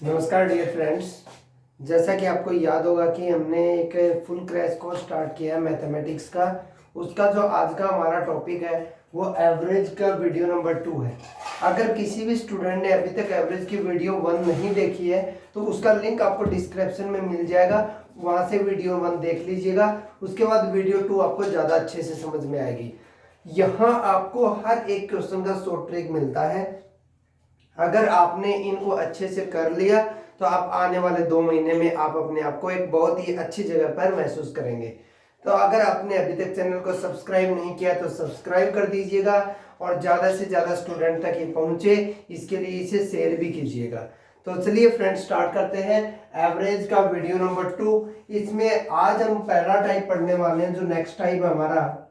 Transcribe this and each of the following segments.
नमस्कार dear friends. जैसा कि आपको याद होगा कि हमने एक फुल क्रैश कोर्स स्टार्ट किया मैथमेटिक्स का। उसका जो आज का हमारा टॉपिक है वो एवरेज का वीडियो नंबर 2 है। अगर किसी भी स्टूडेंट ने अभी तक एवरेज की वीडियो 1 नहीं देखी है तो उसका लिंक आपको डिस्क्रिप्शन में मिल जाएगा, वहाँ से वीडियो 1 देख लीजिएगा। उसके बाद वीडियो 2 आपको ज़्यादा अच्छे से समझ में आएगी। यहाँ आपको हर एक क्वेश्चन का शॉर्ट ट्रिक मिलता है। अगर आपने इनको अच्छे से कर लिया तो आप आने वाले 2 महीने में आप अपने आप को एक बहुत ही अच्छी जगह पर महसूस करेंगे। तो अगर आपने अभी तक चैनल को सब्सक्राइब नहीं किया तो सब्सक्राइब कर दीजिएगा और ज़्यादा से ज़्यादा स्टूडेंट तक ये पहुँचे, इसके लिए इसे शेयर भी कीजिएगा। तो चलिए फ्रेंड्स स्टार्ट करते हैं एवरेज का वीडियो नंबर 2। इसमें आज हम पहला टाइप पढ़ने वाले हैं, जो नेक्स्ट टाइप है हमारा।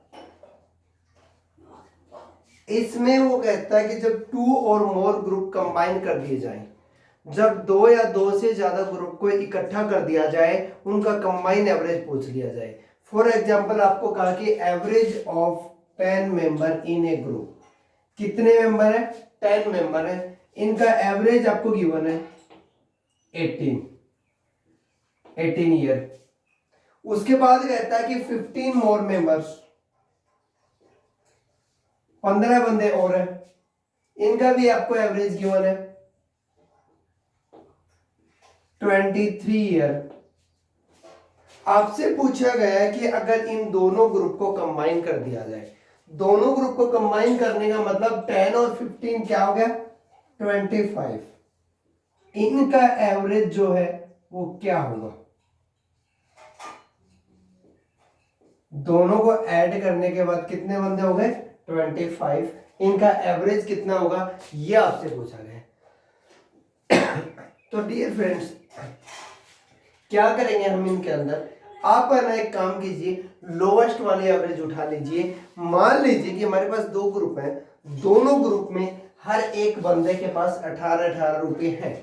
इसमें वो कहता है कि जब 2 और मोर ग्रुप कंबाइन कर दिए जाएं, जब 2 या 2 से ज्यादा ग्रुप को इकट्ठा कर दिया जाए, उनका कंबाइन एवरेज पूछ लिया जाए। फॉर एग्जांपल आपको कहा कि average of 10 member in A group. कितने मेंबर है? 10 मेंबर है। इनका एवरेज आपको गिवन है 18 ईयर। उसके बाद कहता है कि 15 मोर मेंबर्स, 15 बंदे और हैं, इनका भी आपको एवरेज गिवन है 23 ईयर। आपसे पूछा गया है कि अगर इन दोनों ग्रुप को कंबाइन कर दिया जाए, दोनों ग्रुप को कंबाइन करने का मतलब 10 और 15 क्या हो गया? 25। इनका एवरेज जो है वो क्या होगा? दोनों को ऐड करने के बाद कितने बंदे हो गए? 25। इनका एवरेज कितना होगा ये आपसे पूछा गया। तो डियर फ्रेंड्स, क्या करेंगे हम इनके अंदर? आप ना एक काम कीजिए, लोवेस्ट वाली एवरेज उठा लीजिए। मान लीजिए कि हमारे पास 2 ग्रुप हैं, दोनों ग्रुप में हर एक बंदे के पास 18-18 रुपए हैं।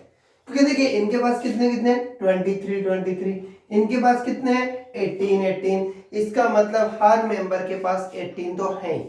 क्योंकि देखिए इनके पास कितने कितने 23, इनके पास कितने हैं 18। इसका मतलब हर मेंबर के पास 18 तो है।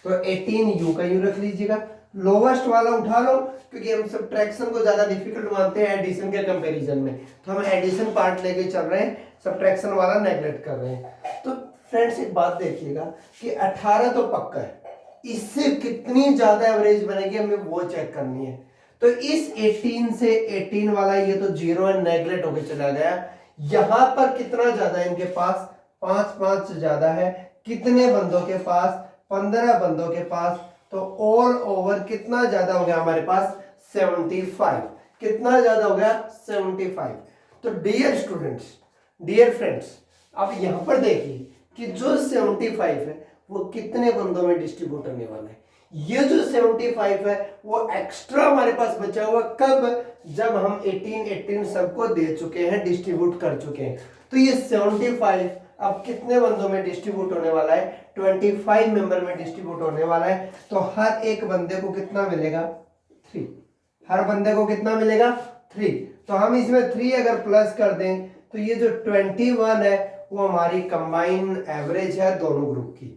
तो 18 यू का यू रख लीजिएगा। लोवेस्ट वाला उठा लो, क्योंकि हम सब्ट्रैक्शन को ज्यादा डिफिकल्ट मानते हैं एडिशन के कंपैरिजन में, तो हम एडिशन पार्ट लेके चल रहे हैं, सब्ट्रैक्शन वाला नेगलेक्ट कर रहे हैं। तो फ्रेंड्स एक बात देखिएगा कि 18 तो पक्का है, इससे कितनी ज्यादा एवरेज बनेगी हमें वो चेक करनी है। तो इस 18 से 18 वाला ये तो 0 है, नेगलेक्ट होके चला गया। यहां पर कितना ज्यादा है इनके पास? 5 से ज्यादा है। कितने बंदों के पास? 15 बंदों के पास। तो ऑल ओवर कितना ज्यादा हो गया हमारे पास? 75। कितना ज्यादा हो गया? 75। तो डियर स्टूडेंट्स, डियर फ्रेंड्स, आप यहां पर देखिए कि जो 75 है वो कितने बंदों में डिस्ट्रीब्यूट होने वाला है। ये जो 75 है वो एक्स्ट्रा हमारे पास बचा हुआ कब? जब हम 18 सबको दे चुके हैं, डिस्ट्रीब्यूट कर चुके हैं। तो ये 75 अब कितने बंदों में डिस्ट्रीब्यूट होने वाला है? 25 मेंबर में डिस्ट्रीब्यूट होने वाला है। तो हर एक बंदे को कितना मिलेगा? 3। हर बंदे को कितना मिलेगा? 3। तो हम इसमें 3 अगर प्लस कर दें तो ये जो 21 है वो हमारी कंबाइन एवरेज है दोनों ग्रुप की।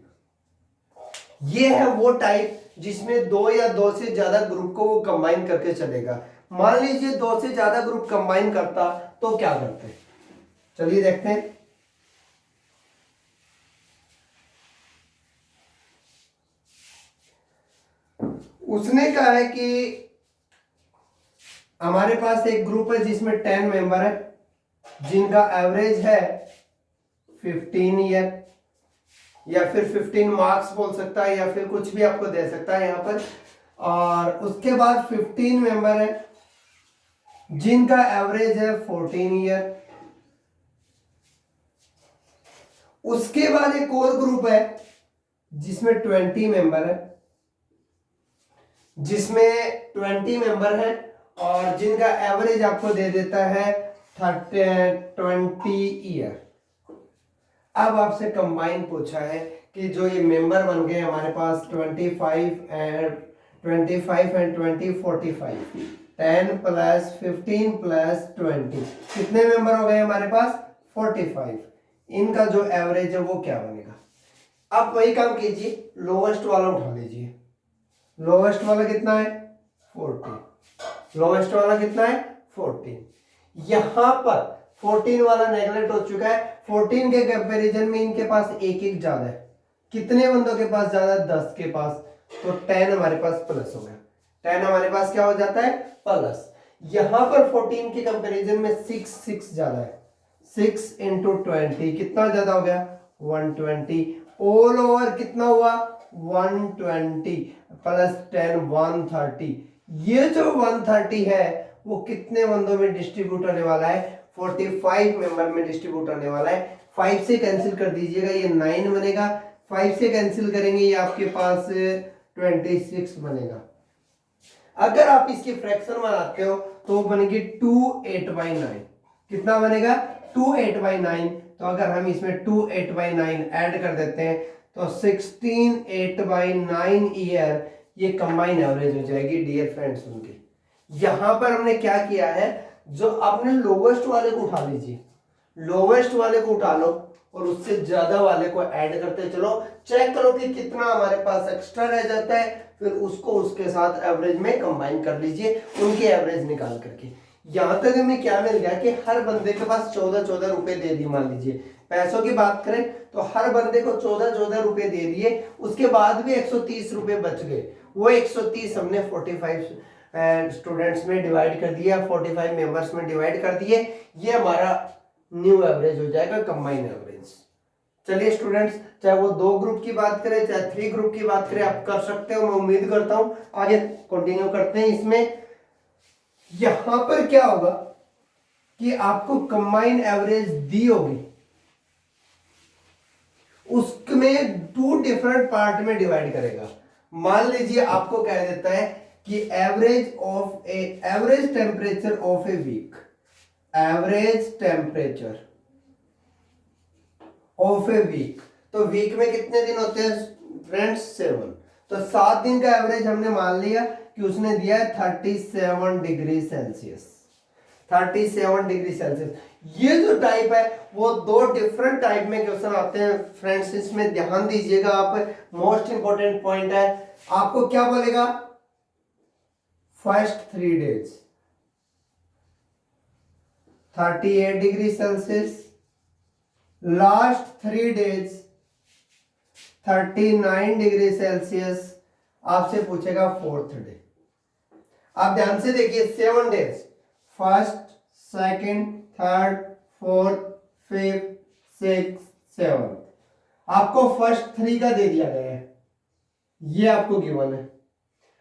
ये है वो टाइप जिसमें 2 या 2 से ज्यादा ग्रुप को वो कंबाइन करके चलेगा। मान लीजिए 2 से ज्यादा ग्रुप कंबाइन करता तो क्या करते? चलिए देखते हैं। उसने कहा है कि हमारे पास एक ग्रुप है जिसमें 10 मेंबर है, जिनका एवरेज है 15 ईयर, या फिर 15 मार्क्स बोल सकता है, या फिर कुछ भी आपको दे सकता है यहां पर। और उसके बाद 15 मेंबर है जिनका एवरेज है 14 ईयर। उसके बाद एक और ग्रुप है जिसमें 20 मेंबर है, जिसमें 20 मेंबर है और जिनका एवरेज आपको दे देता है 20 ईयर। अब आपसे कंबाइन पूछा है कि जो ये मेंबर बन गए हमारे पास 25 एंड 20 45, 10 प्लस 15 प्लस 20, कितने मेंबर हो गए हमारे पास? 45। इनका जो एवरेज है वो क्या बनेगा? आप वही काम कीजिए, लोवेस्ट वाला उठा लीजिए। लोवेस्ट वाला कितना है? 40। लोवेस्ट वाला कितना है? 14। यहां पर 14 वाला नेगलेक्ट हो चुका है। 14 के कंपैरिजन में इनके पास एक एक ज्यादा है। कितने बंदों के पास ज्यादा? 10 के पास। तो 10 हमारे पास प्लस हो गया। 10 हमारे पास क्या हो जाता है? प्लस। यहां पर 14 के कंपैरिजन में 6 ज्यादा है। 6 इंटू 20 कितना ज्यादा हो गया? 120। ऑल ओवर कितना हुआ? 120 प्लस 10 130। ये जो 130 है वो कितने बंदों में डिस्ट्रीब्यूट होने वाला है? 45 मेंबर में डिस्ट्रीब्यूट होने वाला है। 5 से कैंसिल कर दीजिएगा, ये 9 बनेगा। 5 से कैंसिल करेंगे, ये आपके पास 26 बनेगा। अगर आप इसकी फ्रैक्शन बनाते हो तो बनेगी 2 8/9। कितना बनेगा? 2 8/9। तो अगर हम इसमें 2 8/9 ऐड कर देते हैं तो 16 8/9 ईयर ये कंबाइन एवरेज हो जाएगी डियर फ्रेंड्स उनकी। यहां पर हमने क्या किया है, जो आपने लोवेस्ट वाले को उठा लीजिए, लोवेस्ट वाले को उठा लो और उससे ज्यादा वाले को ऐड करते चलो, चेक करो कि कितना हमारे पास एक्स्ट्रा रह जाता है, फिर उसको उसके साथ एवरेज में कंबाइन कर लीजिए, उनकी एवरेज निकाल करके। यहां तक हमें क्या मिल गया कि हर बंदे के पास 14 रुपए दे दिए। मान लीजिए पैसों की बात करें तो हर बंदे को 14 रुपए दे दिए, उसके बाद भी 130 रुपए बच गए। वो 130 हमने 45 स्टूडेंट्स में डिवाइड कर दिया, 45 मेंबर्स में डिवाइड कर दिए। ये हमारा न्यू एवरेज हो जाएगा, कंबाइन एवरेज। चलिए स्टूडेंट्स, चाहे वो 2 ग्रुप की बात करें चाहे 3 ग्रुप की बात करें, आप कर सकते हो। मैं उम्मीद करता हूं आगे कंटिन्यू करते हैं। इसमें यहां पर क्या होगा कि आपको कंबाइन एवरेज दी होगी, उसमें 2 डिफरेंट पार्ट में डिवाइड करेगा। मान लीजिए आपको कह देता है कि average temperature of a week, average temperature of a week. तो वीक में कितने दिन होते हैं फ्रेंड्स? 7। तो 7 दिन का एवरेज हमने मान लिया कि उसने दिया है 37 डिग्री सेल्सियस। 37 degree Celsius. ये जो टाइप है वो 2 डिफरेंट टाइप में क्वेश्चन आते हैं फ्रेंड्स, इसमें ध्यान दीजिएगा आप। मोस्ट इंपॉर्टेंट पॉइंट है, आपको क्या बोलेगा? First 3 days 38 degree Celsius, last 3 days 39 degree Celsius. आपसे पूछेगा 4th डे। आप ध्यान से देखिए, 7 days, first, second, third, fourth, fifth, six, 7। आपको फर्स्ट 3 का दे दिया गया है, ये आपको गिवन है।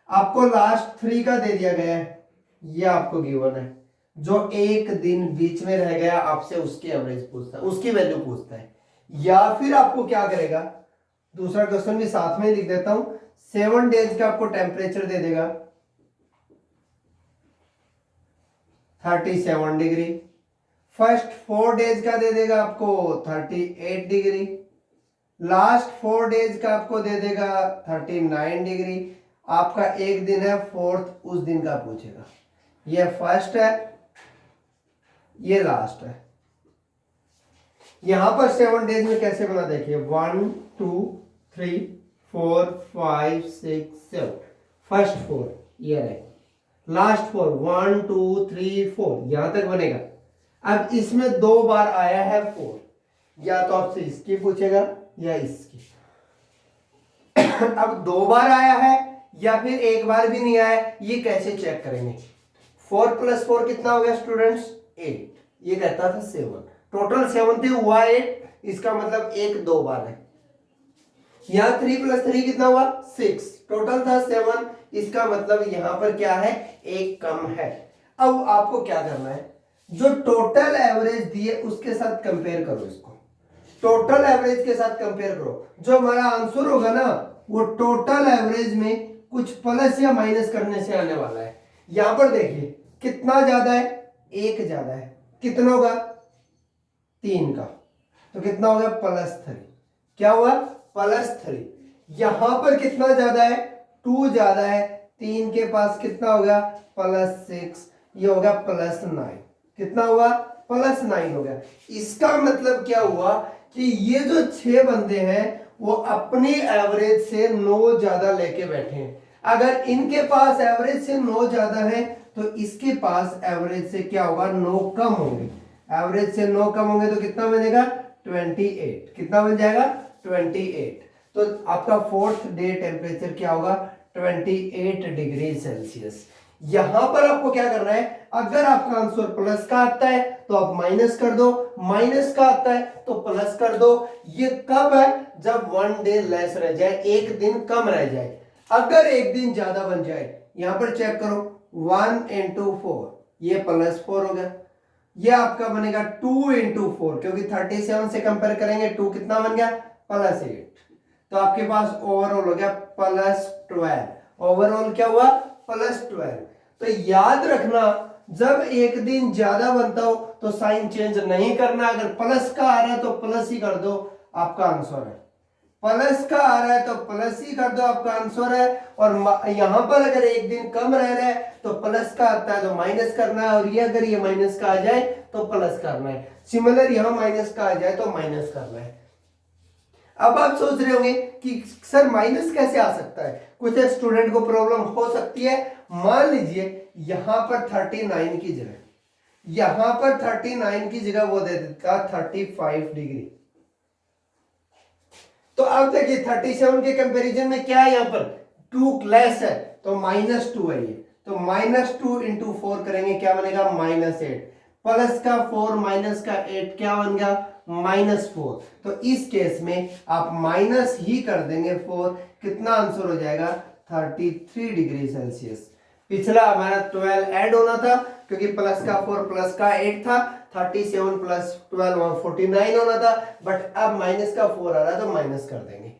आपको लास्ट 3 का दे दिया गया है, ये आपको गिवन है। जो एक दिन बीच में रह गया आपसे उसकी एवरेज पूछता है, उसकी वैल्यू पूछता है। या फिर आपको क्या करेगा, दूसरा क्वेश्चन भी साथ में लिख देता हूं। 7 डेज का आपको टेम्परेचर दे देगा 37 डिग्री। फर्स्ट 4 डेज का दे देगा आपको 38 डिग्री। लास्ट 4 डेज का आपको दे देगा 39 डिग्री। आपका एक दिन है 4th, उस दिन का पूछेगा। ये फर्स्ट है, ये लास्ट है। यहां पर 7 डेज में कैसे बना देखिए, 1 2 3 4 5 6 7। फर्स्ट 4 ये रहे, लास्ट 4 1 2 3 4, यहां तक बनेगा। अब इसमें 2 बार आया है 4, या तो आपसे इसकी पूछेगा या इसकी। अब 2 बार आया है या फिर 1 बार भी नहीं आया, ये कैसे चेक करेंगे? 4 + 4 कितना हो गया स्टूडेंट्स? 8। ये कहता था 7, टोटल 7 थे, हुआ 8। इसका मतलब 1 2 बार है। यहां 3 + 3 कितना हुआ? 6, टोटल था 7। इसका मतलब यहां पर क्या है? 1 कम है। अब आपको क्या करना है, जो टोटल एवरेज दिए उसके साथ कंपेयर करो। इसको टोटल एवरेज के साथ कंपेयर करो। जो हमारा आंसर होगा ना, वो टोटल एवरेज में कुछ प्लस या माइनस करने से आने वाला है। यहां पर देखिए कितना ज्यादा है? 1 ज्यादा है। कितना होगा? 3 का। तो कितना होगा? +3। क्या हुआ? +3। यहां पर कितना ज्यादा है? 2 ज्यादा है। 3 के पास कितना होगा? +6। ये होगा +9। कितना हुआ? +9 हो गया। इसका मतलब क्या हुआ कि ये जो 6 बंदे हैं वो अपनी एवरेज से 9 ज्यादा लेके बैठे हैं। अगर इनके पास एवरेज से 9 ज्यादा है तो इसके पास एवरेज से क्या होगा, 9 कम होंगे। एवरेज से 9 कम होंगे तो कितना बनेगा, 28। कितना बन जाएगा, 28। तो आपका फोर्थ डे टेम्परेचर क्या होगा, 28 डिग्री सेल्सियस। यहां पर आपको क्या करना है, अगर आपका आंसर प्लस का आता है तो आप माइनस कर दो, माइनस का आता है तो प्लस कर दो। ये कब है, जब 1 डे लेस रह जाए, एक दिन कम रह जाए। अगर एक दिन ज्यादा बन जाए, यहां पर चेक करो, 1 इंटू 4, ये +4 हो गया। ये आपका बनेगा 2 इंटू 4, क्योंकि 37 से कंपेयर करेंगे, 2 कितना बन गया, +8। तो आपके पास ओवरऑल हो गया +12। ओवरऑल क्या हुआ, +12। तो याद रखना, जब एक दिन ज्यादा बनता हो तो साइन चेंज नहीं करना। अगर प्लस का आ रहा है तो प्लस ही कर दो, आपका आंसर है। प्लस का आ रहा है तो प्लस ही कर दो, आपका आंसर है। और यहां पर अगर एक दिन कम रह रहा है तो प्लस का आता है तो माइनस करना है, और ये अगर ये माइनस का आ जाए तो प्लस करना है। सिमिलर यहां माइनस का आ जाए तो माइनस करना है। अब आप सोच रहे होंगे कि सर माइनस कैसे आ सकता है, कुछ स्टूडेंट को प्रॉब्लम हो सकती है। मान लीजिए यहां पर 39 की जगह, यहां पर 39 की जगह वो दे देता 35 डिग्री। तो अब देखिए 37 के कंपैरिजन में क्या है, यहां पर 2 लेस है तो -2 है ये। तो -2 इंटू 4 करेंगे, क्या बनेगा, -8। प्लस का 4 माइनस का 8 क्या बन गया, -4। तो इस केस में आप माइनस ही कर देंगे 4, कितना आंसर हो जाएगा, 33 डिग्री सेल्सियस। पिछला हमारा 12 ऐड होना था, क्योंकि प्लस का 4 प्लस का 8 था, 37 प्लस 12 49 होना था। बट अब माइनस का 4 आ रहा है तो माइनस कर देंगे।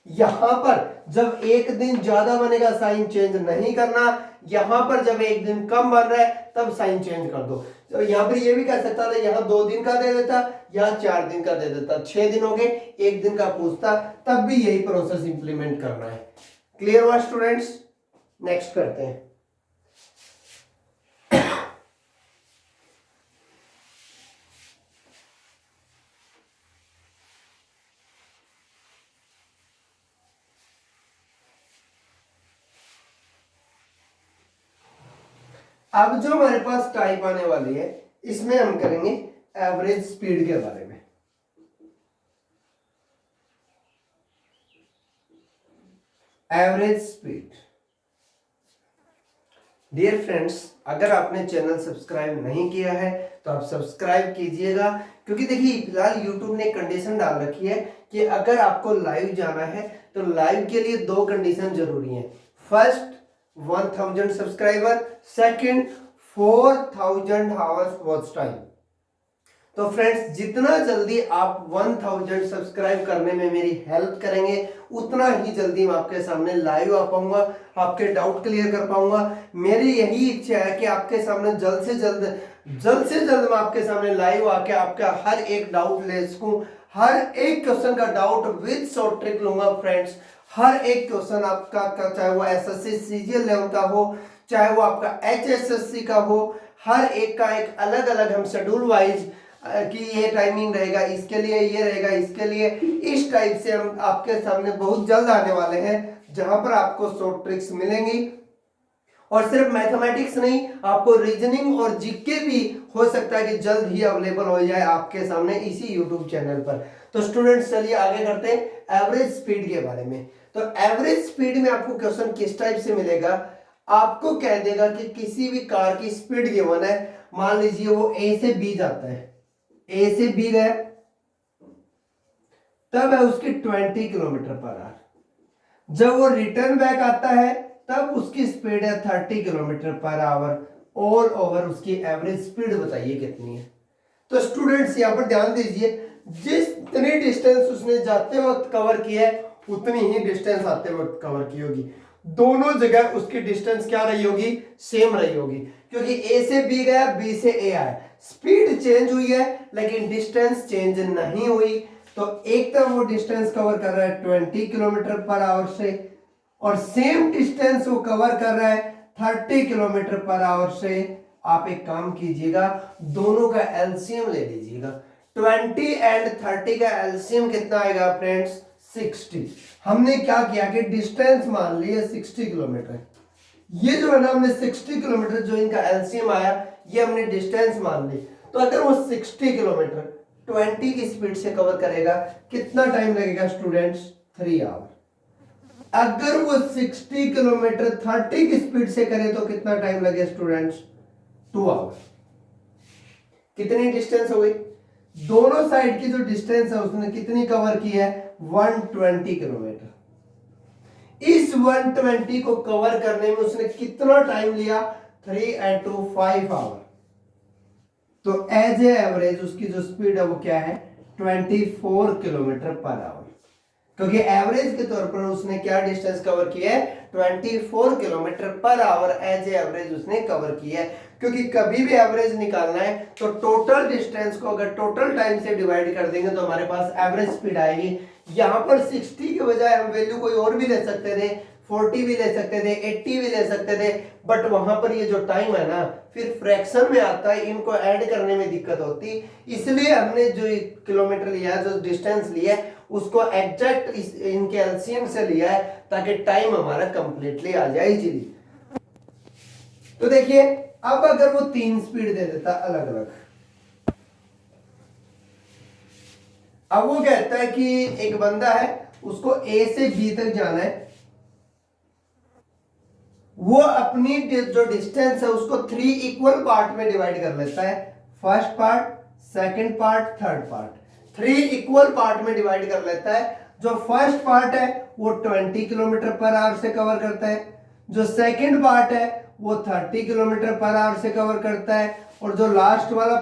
यहां पर जब एक दिन ज्यादा बनेगा साइन चेंज नहीं करना, यहां पर जब एक दिन कम बन रहा है तब साइन चेंज कर दो। तो यहां पर ये भी कर सकता था, यहां 2 दिन का दे देता, यहां 4 दिन का दे देता, 6 दिन हो गए, एक दिन का पूछता, तब भी यही प्रोसेस इंप्लीमेंट करना है। क्लियर हुआ स्टूडेंट्स? नेक्स्ट करते हैं। अब जो हमारे पास टाइप आने वाली है, इसमें हम करेंगे एवरेज स्पीड के बारे में। Average speed. डियर फ्रेंड्स, अगर आपने चैनल सब्सक्राइब नहीं किया है तो आप सब्सक्राइब कीजिएगा, क्योंकि देखिए फिलहाल यूट्यूब ने कंडीशन डाल रखी है कि अगर आपको लाइव जाना है तो लाइव के लिए 2 कंडीशन जरूरी है। First 1000 subscriber, second 4000 hours watch time. तो फ्रेंड्स, जितना जल्दी आप 1000 सब्सक्राइब करने में मेरी हेल्प करेंगे, उतना ही जल्दी मैं आपके सामने लाइव आ पाऊंगा, आपके डाउट क्लियर कर पाऊंगा। मेरी यही इच्छा है कि आपके सामने जल्द से जल्द मैं आपके सामने लाइव आके आपका हर एक डाउट ले सकूं, हर एक क्वेश्चन का डाउट विद शॉर्ट ट्रिक लूंगा फ्रेंड्स। हर एक क्वेश्चन आपका, चाहे वो एसएससी सीजीएल लेवल का हो, चाहे वो आपका एचएसएससी का हो, हर एक का एक अलग अलग हम शेड्यूल वाइज कि ये टाइमिंग रहेगा, इसके लिए ये रहेगा, इसके लिए इस टाइप से हम आपके सामने बहुत जल्द आने वाले हैं, जहां पर आपको शॉर्ट ट्रिक्स मिलेंगी। और सिर्फ मैथमेटिक्स नहीं, आपको रीजनिंग और जीके भी हो सकता है कि जल्द ही अवेलेबल हो जाए आपके सामने इसी यूट्यूब चैनल पर। तो स्टूडेंट्स, चलिए आगे करते हैं एवरेज स्पीड के बारे में। तो एवरेज स्पीड में आपको क्वेश्चन किस टाइप से मिलेगा, आपको कह देगा कि किसी भी कार की स्पीड गिवन है, मान लीजिए वो ए से बी जाता है, ए से बी गया, तब है उसकी 20 किलोमीटर पर आवर। जब वो रिटर्न बैक आता है तब उसकी स्पीड है 30 kilometre per our. All over उसकी एवरेज स्पीड बताइए कितनी है। तो स्टूडेंट्स यहां पर ध्यान दीजिए, जितनी डिस्टेंस उसने जाते वक्त कवर की है उतनी ही डिस्टेंस आते वक्त कवर की होगी। दोनों जगह उसकी डिस्टेंस क्या रही होगी, सेम रही होगी, क्योंकि ए से बी गया, बी से ए आया। स्पीड चेंज हुई है लेकिन डिस्टेंस चेंज नहीं हुई। तो एक तरफ वो डिस्टेंस कवर कर रहा है 20 किलोमीटर पर आवर से, और सेम डिस्टेंस वो कवर कर रहा है 30 किलोमीटर पर आवर से। आप एक काम कीजिएगा, दोनों का एलसीएम ले लीजिएगा। 20 एंड 30 का एलसीएम कितना आएगा फ्रेंड्स, 60। हमने क्या किया कि डिस्टेंस मान लिया 60 किलोमीटर। ये जो है ना हमने 60 किलोमीटर जो इनका एलसीएम आया, ये हमने डिस्टेंस मान ली। तो अगर वो 60 किलोमीटर 20 की स्पीड से कवर करेगा, कितना टाइम लगेगा स्टूडेंट्स? 3 आवर। अगर वो 60 किलोमीटर 30 की स्पीड से करे तो कितना टाइम लगे स्टूडेंट्स? 2 आवर। कितनी डिस्टेंस हो गई? दोनों साइड की जो डिस्टेंस है उसने कितनी कवर की है? 120 किलोमीटर। इस 120 को कवर करने में उसने कितना टाइम लिया? 3 and 2 5 आवर। तो एज ए एवरेज उसकी जो स्पीड है वो क्या है? 24 किलोमीटर पर आवर। क्योंकि एवरेज के तौर पर उसने क्या डिस्टेंस कवर किया है? 24 kilometre per hour as a average उसने कवर किया है। क्योंकि कभी भी एवरेज निकालना है तो टोटल डिस्टेंस को अगर टोटल टाइम से डिवाइड कर देंगे तो हमारे पास एवरेज स्पीड आएगी। यहां पर 60 के बजाय हम वैल्यू कोई और भी ले सकते थे, 40 भी ले सकते थे, 80 भी ले सकते थे, बट वहां पर ये जो टाइम है ना फिर फ्रैक्शन में आता है, इनको ऐड करने में दिक्कत होती, इसलिए हमने जो किलोमीटर लिया है, जो डिस्टेंस लिया है उसको एग्जैक्ट इनके एलसीएम से लिया है ताकि टाइम हमारा कंप्लीटली आ जाए इजीली। तो देखिए अब अगर वो 3 स्पीड दे देता अलग अलग, अब वो कहता है कि एक बंदा है उसको ए से बी तक जाना है, वो अपनी जो डिस्टेंस है उसको 3 इक्वल पार्ट में डिवाइड कर लेता है। First part, second part, third part. 3 equal part में डिवाइड कर लेता है। जो फर्स्ट पार्ट है वो 20 किलोमीटर पर आवर से कवर करता है, जो सेकंड पार्ट है वो 30 किलोमीटर पर आवर से कवर करता है, और जो लास्ट वाला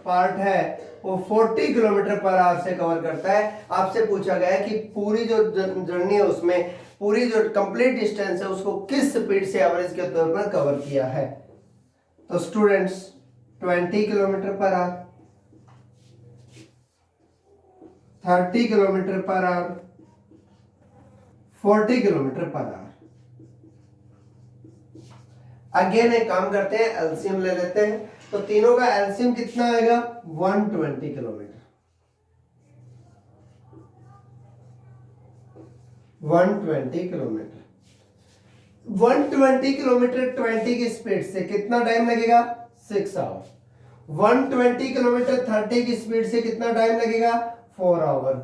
पार्ट है वो 40 किलोमीटर पर आवर से कवर करता है। आपसे पूछा गया है कि पूरी जो जर्नी है उसमें पूरी जो कंप्लीट डिस्टेंस है उसको किस स्पीड से एवरेज के तौर पर कवर किया है। तो students 20 kilometre per our, 30 kilometre per our, 40 kilometre per our. Again एक काम करते हैं, एलसीएम ले लेते हैं। तो तीनों का एलसीएम कितना आएगा? 120 किलोमीटर। 120 किलोमीटर 120 किलोमीटर 20 की स्पीड से कितना टाइम लगेगा? 6 आवर। 120 किलोमीटर 30 की स्पीड से कितना टाइम लगेगा? 4 आवर।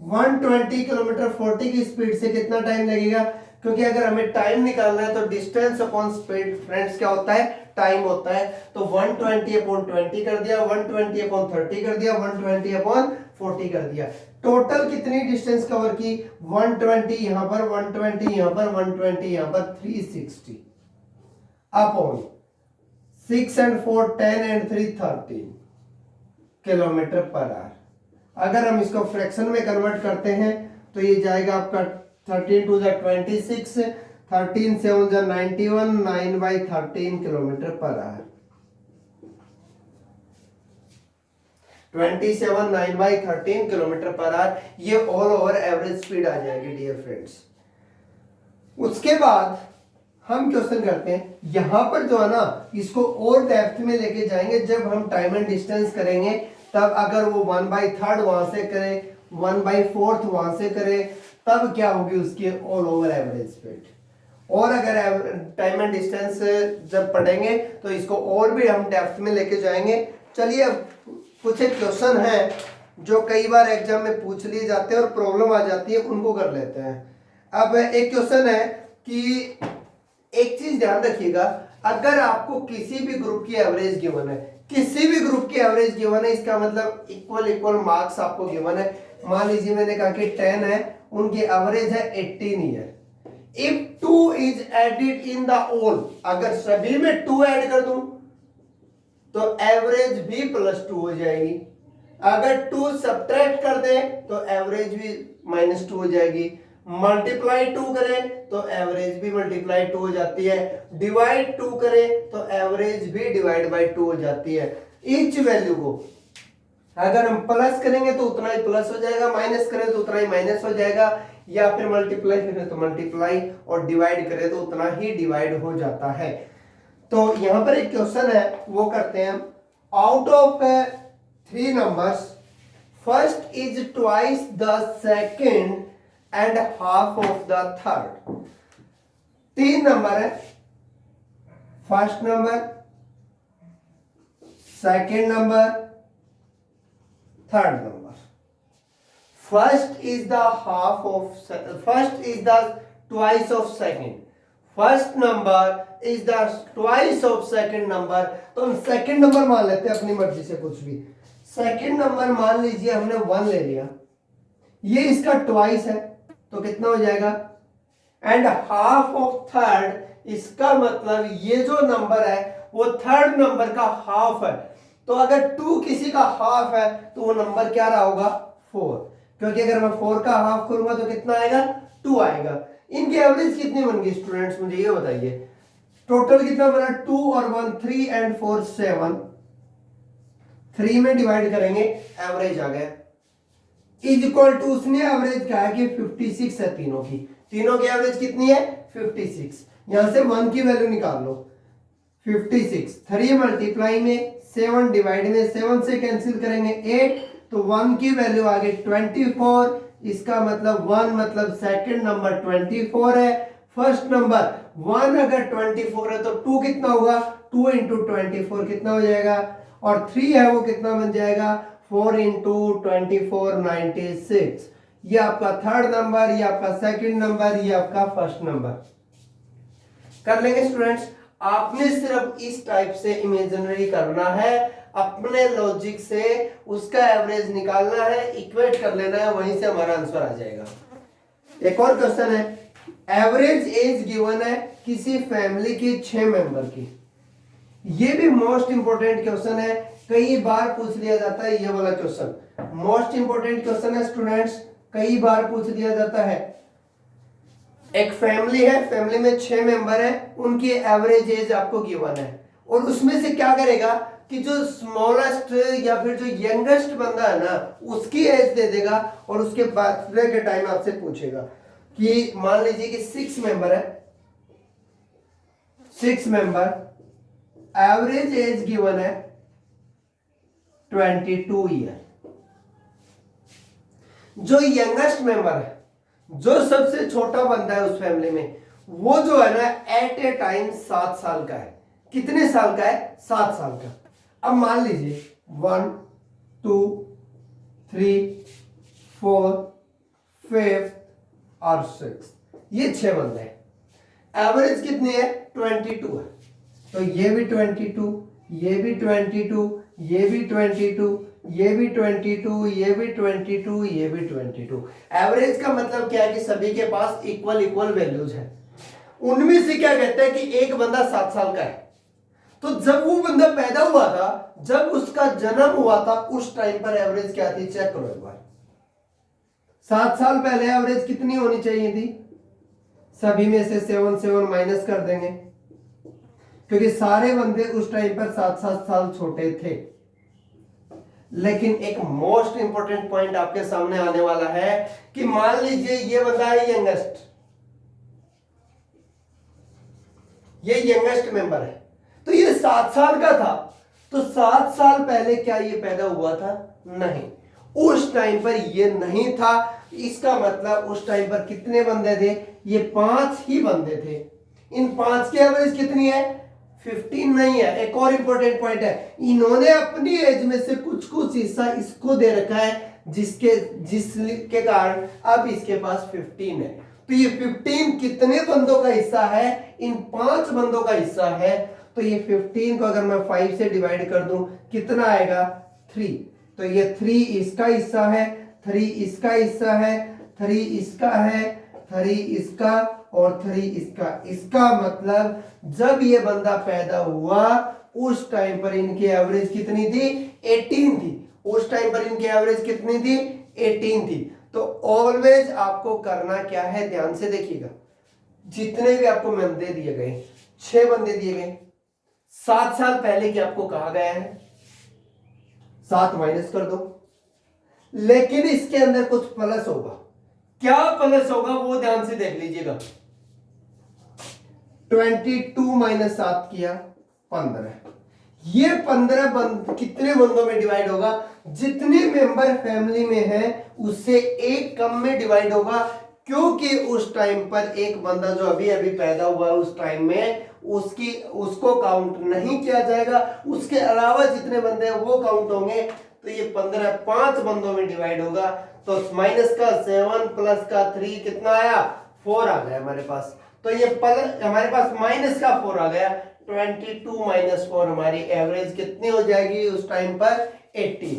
120 किलोमीटर 40 की स्पीड से कितना टाइम लगेगा? क्योंकि अगर हमें टाइम निकालना है तो डिस्टेंस अपॉन स्पीड फ्रेंड्स क्या होता है? टाइम होता है। तो 120 अपॉन 20 कर दिया, 120 अपॉन 30 कर दिया, 120 अपॉन 40 कर दिया। टोटल कितनी डिस्टेंस कवर की? 120 यहां पर, 120 यहां पर, 120 यहां पर, 360 upon 6 and 4 10 and 3 13 kilometre per our. अगर हम इसको फ्रैक्शन में कन्वर्ट करते हैं तो ये जाएगा आपका 13 2 26, 13 7 91, 9/13 kilometre per our. 27 9/13 kilometre per our, ये ऑल ओवर एवरेज स्पीड आ जाएगी डियर फ्रेंड्स। उसके बाद हम क्वेश्चन करते हैं, यहां पर जो है ना इसको और डेप्थ में लेके जाएंगे। जब हम टाइम एंड डिस्टेंस करेंगे तब अगर वो 1/3 वहां से करे, 1/4 वहां से करे, तब क्या होगी उसकी ऑल ओवर एवरेज स्पीड। और अगर टाइम एंड डिस्टेंस जब पढ़ेंगे तो इसको और भी हम डेप्थ में लेके जाएंगे। चलिए अब कुछ एक क्वेश्चन है जो कई बार एग्जाम में पूछ लिए जाते हैं और प्रॉब्लम आ जाती है, उनको कर लेते हैं। अब एक क्वेश्चन है कि एक चीज ध्यान रखिएगा, अगर आपको किसी भी ग्रुप की एवरेज गिवन है, किसी भी ग्रुप की एवरेज गिवन है, इसका मतलब इक्वल मार्क्स आपको गिवन है। मान लीजिए मैंने कहा कि 10 है, उनकी एवरेज है 18 year. If 2 is added in the all, अगर सभी में 2 ऐड कर दूं तो एवरेज भी +2 हो जाएगी। अगर 2 सब्ट्रैक्ट कर दे तो एवरेज भी -2 हो जाएगी। मल्टीप्लाई 2 करें तो एवरेज भी मल्टीप्लाई 2 हो जाती है। डिवाइड 2 करें तो एवरेज भी डिवाइड बाय 2 हो जाती है। ईच वैल्यू को अगर हम प्लस करेंगे तो उतना ही प्लस हो जाएगा, माइनस करें तो उतना ही माइनस हो जाएगा, या फिर मल्टीप्लाई करें तो मल्टीप्लाई और डिवाइड करें तो उतना ही डिवाइड हो जाता है। तो यहां पर एक क्वेश्चन है वो करते हैं हम। Out of 3 numbers first is twice the second and half of the third. 3 number है, first number, second number, third number. First is the half of, first is the twice of second, first number is the twice of second number. तो हम second number मान लेते हैं अपनी मर्जी से कुछ भी। सेकेंड नंबर मान लीजिए हमने 1 ले लिया, ये इसका ट्वाइस है तो कितना हो जाएगा, एंड हाफ ऑफ थर्ड, इसका मतलब ये जो नंबर है वो थर्ड नंबर का हाफ है। तो अगर 2 किसी का हाफ है तो वो नंबर क्या रहा होगा, 4, क्योंकि अगर मैं 4 का हाफ करूंगा तो कितना आएगा, 2 आएगा। इनकी एवरेज कितनी बन गई स्टूडेंट्स, मुझे ये बताइए। टोटल कितना बना, 2 और 1 3 एंड 4 7, 3 में डिवाइड करेंगे एवरेज आ गया, इज इक्वल टू, उसने एवरेज कहा है कि 56 है तीनों की, तीनों की एवरेज कितनी है 56। यहां से 1 की वैल्यू निकाल लो, 56, 3 मल्टीप्लाई में 7 डिवाइड में 7 से कैंसिल करेंगे 8, तो 1 की वैल्यू आ गई 24। इसका मतलब 1 मतलब सेकंड नंबर 24 है, फर्स्ट नंबर 1 अगर 24 है तो 2 कितना होगा, 2 इंटू 24 कितना हो जाएगा, और 3 है वो कितना बन जाएगा, 4 इंटू 24 96। ये आपका थर्ड नंबर, ये आपका सेकंड नंबर, ये आपका फर्स्ट नंबर। कर लेंगे स्टूडेंट्स। आपने सिर्फ इस टाइप से इमेजिनरी करना है, अपने लॉजिक से उसका एवरेज निकालना है, इक्वेट कर लेना है, वहीं से हमारा आंसर आ जाएगा। एक और क्वेश्चन है, एवरेज एज गिवन है किसी फैमिली की 6 मेंबर की। ये भी मोस्ट इंपोर्टेंट क्वेश्चन है, कई बार पूछ लिया जाता है ये वाला क्वेश्चन। मोस्ट इंपोर्टेंट क्वेश्चन है स्टूडेंट्स, कई बार पूछ लिया जाता है। एक फैमिली है, फैमिली में 6 मेंबर है, उनकी एवरेज एज आपको गिवन है, और उसमें से क्या करेगा कि जो स्मॉलेस्ट या फिर जो यंगेस्ट बंदा है ना उसकी एज दे देगा, और उसके बर्थडे के टाइम आपसे पूछेगा कि मान लीजिए कि 6 मेंबर है, 6 मेंबर, एवरेज एज गिवन है 22 ईयर। जो यंगेस्ट मेंबर है, जो सबसे छोटा बंदा है उस फैमिली में, वो जो है ना एट ए टाइम 7 साल का है। कितने साल का है, 7 साल का। अब मान लीजिए 1 2 3 4 5 और 6, ये 6 बंदे हैं, एवरेज कितनी है 22 है, तो ये भी 22, ये भी 22, ये भी 22, ये भी 22, ये भी 22, ये भी 22। एवरेज का मतलब क्या है कि सभी के पास इक्वल इक्वल वैल्यूज है। उनमें से क्या कहता है कि एक बंदा 7 साल का है, तो जब वो बंदा पैदा हुआ था, जब उसका जन्म हुआ था, उस टाइम पर एवरेज क्या थी, चेक करो एक बार। 7 साल पहले एवरेज कितनी होनी चाहिए थी, सभी में से 7 7 माइनस कर देंगे, क्योंकि सारे बंदे उस टाइम पर 7 साल छोटे थे। लेकिन एक मोस्ट इंपोर्टेंट पॉइंट आपके सामने आने वाला है कि मान लीजिए ये बंदा है यंगेस्ट, ये यंगेस्ट मेंबर है, तो ये 7 साल का था, तो 7 साल पहले क्या ये पैदा हुआ था, नहीं, उस टाइम पर ये नहीं था। इसका मतलब उस टाइम पर कितने बंदे थे, ये 5 ही बंदे थे। इन 5 की एवरेज कितनी है, 15 नहीं है। एक और इंपॉर्टेंट पॉइंट है, इन्होंने अपनी एज में से कुछ कुछ हिस्सा इसको दे रखा है, जिसके कारण अब इसके पास 15 है। तो ये 15 कितने बंदों का हिस्सा है, इन 5 बंदों का हिस्सा है। तो ये 15 को अगर मैं 5 से डिवाइड कर दूं कितना आएगा, 3। तो ये 3 इसका हिस्सा है, 3 इसका हिस्सा है, 3 इसका है, 3 इसका और 3 इसका। इसका मतलब जब ये बंदा पैदा हुआ उस टाइम पर इनकी एवरेज कितनी थी, 18 थी। उस टाइम पर इनकी एवरेज कितनी थी, 18 थी। तो ऑलवेज आपको करना क्या है, ध्यान से देखिएगा, जितने भी आपको बंदे दिए गए, 6 बंदे दिए गए, 7 साल पहले की आपको कहा गया है, 7 माइनस कर दो, लेकिन इसके अंदर कुछ प्लस होगा। क्या प्लस होगा वो ध्यान से देख लीजिएगा। 22 माइनस 7 किया 15, ये 15 कितने बंदों में डिवाइड होगा, जितने मेंबर फैमिली में है उससे एक कम में डिवाइड होगा। क्योंकि उस टाइम पर एक बंदा जो अभी अभी पैदा हुआ है उस टाइम में उसको काउंट नहीं किया जाएगा, उसके अलावा जितने बंदे हैं वो काउंट होंगे। तो ये 15 5 बंदों में डिवाइड होगा, तो माइनस का 7 प्लस का 3 कितना आया, 4 आ गया हमारे पास। तो ये हमारे पास माइनस का 4 आ गया, 22 माइनस 4 हमारी एवरेज कितनी हो जाएगी उस टाइम पर, 80।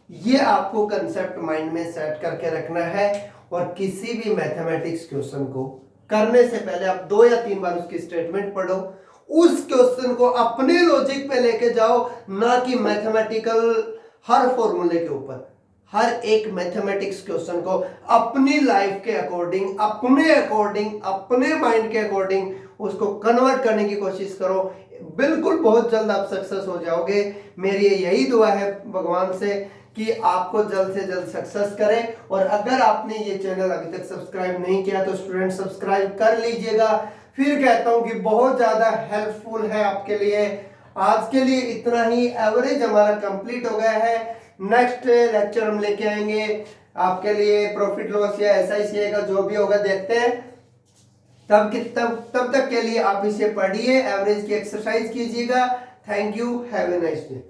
ये आपको कंसेप्ट माइंड में सेट करके रखना है, और किसी भी मैथमेटिक्स क्वेश्चन को करने से पहले आप 2 या 3 बार उसकी स्टेटमेंट पढ़ो, उस क्वेश्चन को अपने लॉजिक पे लेके जाओ, ना कि मैथमेटिकल हर फॉर्मूले के ऊपर। हर एक मैथमेटिक्स क्वेश्चन को अपनी लाइफ के अकॉर्डिंग, अपने माइंड के अकॉर्डिंग उसको कन्वर्ट करने की कोशिश करो। बिल्कुल बहुत जल्द आप सक्सेस हो जाओगे। मेरी यही दुआ है भगवान से कि आपको जल्द से जल्द सक्सेस करें। और अगर आपने ये चैनल अभी तक सब्सक्राइब नहीं किया तो स्टूडेंट सब्सक्राइब कर लीजिएगा। फिर कहता हूं कि बहुत ज्यादा हेल्पफुल है आपके लिए। आज के लिए इतना ही, एवरेज हमारा कंप्लीट हो गया है। नेक्स्ट लेक्चर हम लेके आएंगे आपके लिए प्रॉफिट लॉस या SICA का जो भी होगा देखते हैं। तब तक के लिए आप इसे पढ़िए, एवरेज की एक्सरसाइज कीजिएगा। Thank you, have a nice day.